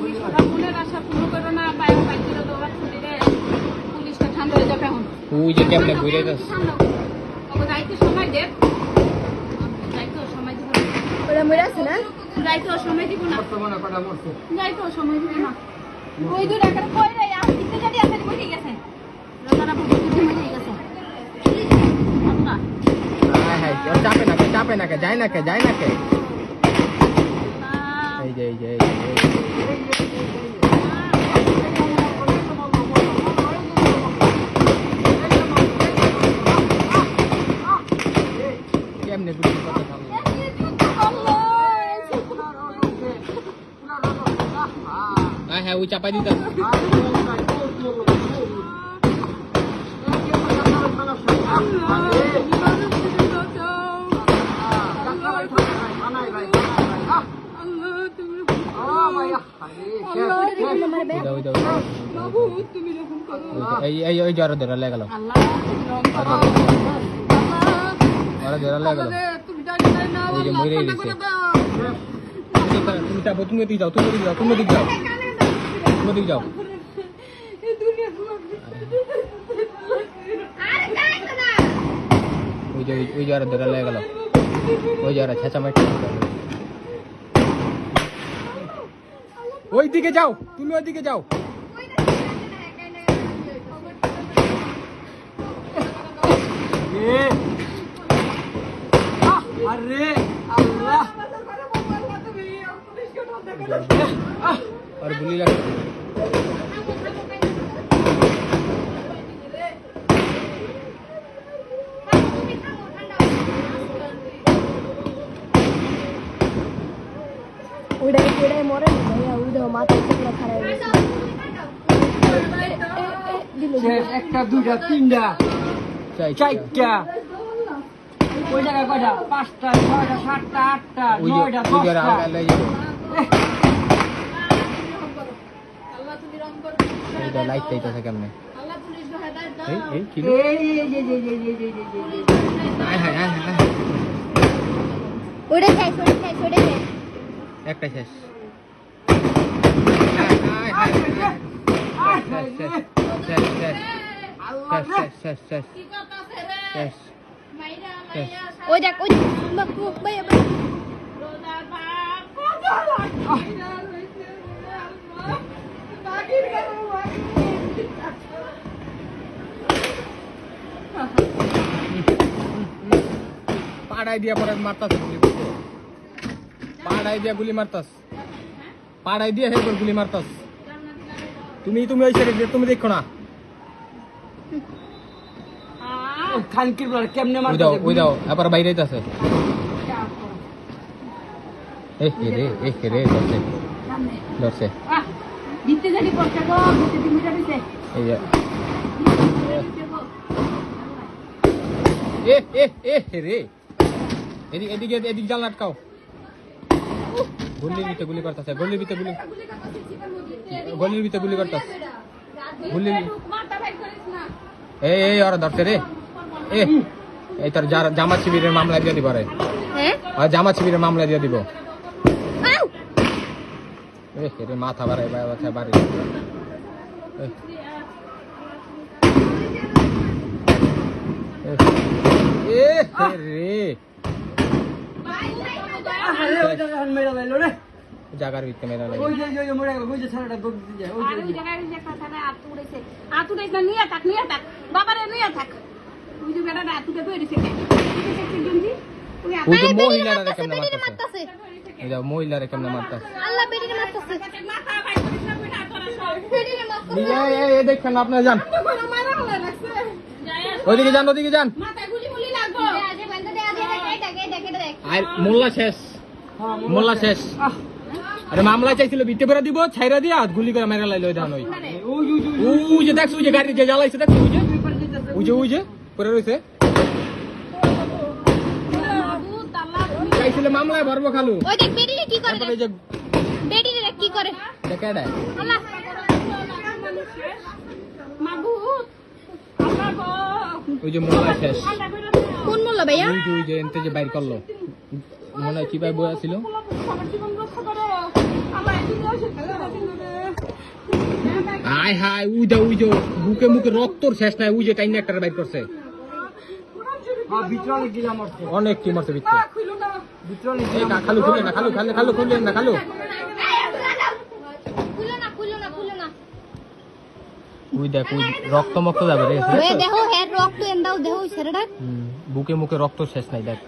মনের আশা পূর্ণ করো না, পায়ে পাইছিল দৌড়া ছুটিরে পুলিশটা ঠান্ডা হয়ে যাবে এখন। ওই যে কেমনে ঘুরে যাচ্ছে, ওকে যাইতে সময় দেব, যাইতে সময় দিব না। ওরা মরে আছে না? যাইতে সময় দিব না, বর্তমানে কটা মরছে। যাইতে সময় দিব না। ওই দুই টাকার কই রে আর দিতে যদি আছে দিব ঠিক আছে। রাতারা বুঝতে মরে গেছে। আল্লাহ হ্যাঁ হ্যাঁ, চাপে না কে যায় না কে এই যে কেমনে গুলি কথা বলে। হ্যাঁ হ্যাঁ, ওই চাপাই দিতে এই জ্বর ধরে লেগে গেল, ওই যে মরে গেছে। তুমি দিক যাও ওই জ্বর ধরে লেগে গেল, ওই জ্বর ছেঁচামাটি। ওই দিকে যাও, তুমি ওই দিকে যাও। আরে আল্লাহ, আর গুলি লাগে। ওইটাই মরে না ভাইয়া, ওইটা মাথা থেকে খারাপ একটা দুইটা তিনটা চারটা, ওই জায়গায় কয়টা? 5টা 6টা 7টা 8টা 9টা 10টা। আল্লাহ তুমি রং করো, লাইট চাইতেছে কেমনে? আল্লাহ পুলিশ হেদায়েত দাও। এই কি ওইটা খাই একটা শেষ। শেষ। কি কথা রে মাইরা লাইয়া ওই দেখ ওই ভাইয়া রোজা বাপ কত মাইরা হইছে আল্লাহ বাগির করো পাড়াই দিয়া পরে মারতাস, পাড়াই দিয়া গুলি মারতাস, পাড়াই দিয়া হেরপর গুলি মারতাস। তুমি ওই সাইডে তুমি দেখো না। খানকির বল কেমনে ওই মারতে? দাও আবার বাইরে যাচ্ছে। ধরছে দিতে জানি পড়ছে গো, দিতে দিমিটা দিতে এই যে রে এদিকে জাল আটকাও। গলির ভিতরে গুলি করতেছে, গলির ভিতরে গুলি করতেছে। মাথা ভাই করিস না। এই ওরা ধরছে রে। এই তোর জামাত শিবিরের মামলা দিয়ে দিব রে। হ্যাঁ জামাত শিবিরের মামলা দিয়ে দিব। রে মাথা বাড়াই বাড়ি রে জাগার ভিতরে মেরা লাগে। ওই যে মরে গেল, ওই যে ছাড়াটা দৌড় দিতে যায়। আর ওই জায়গায় যে একটা ছাড়া আত উড়াইছে না, নিয়ে থাক বাবারে নিয়ে থাক। ওই যে বেটাটা আত উঠে ধরেছে কে? ওই যে মহিলারা কেমনে মারতাছে, এই যে মহিলারা কেমনে মারতাছে। আল্লাহ বেরিয়ে মারতেছে, মাথা ভাই করিস না, বেটা তোরা সব বেরিয়ে মারতেছে। এই দেখেন আপনারা যান, মারা হলে রাখছে ওইদিকে যান। মাথায় গুলি লাগবো। আজে বন্ধ দে, আজে দেখ আর মোল্লা শেষ। আরে মামলা চাইছিল বিতে করে দিব, ছাইরা দিয়া গুলি করে মেরে লাইলো। ওই ধান ওই যে দেখছো, ওই যে গাড়ি যে জ্বালাইছে দেখছো, ওই যে পরে রয়েছে। চাইছিল মামলায় ভরবো খালু। ওই দেখ বেরিয়ে কি করে, এই যে বেরিয়ে কি করে দেখা দেয়। আল্লাহ মাগুত আল্লাহ গো, ওই যে মোল্লা শেষ। কোন মোল্লা ভাইয়া? ওই যে এনতে যে বাইর করলো, মনে হয় কি ভাই বয়া ছিল। সবার জীবন রক্ষা করো। হায় হায় উই যে বুকে মুখে রক্তর শেষ নাই, উই যে টাইনে একটা বাইর করছে। হ্যাঁ ভিতরে অনেক গিলা মরছে, অনেক কি মরছে ভিতরে। ভিতরে অনেক এই খালু খুলে না, খালু খুলে না, খালু উই দেখ উই রক্ত মক্ত যাবে রে। দেখো হেড রক্ত এন্দাও দেখো ছেড়ে ডাক বুকে মুখে রক্ত শেষ নাই দেখ।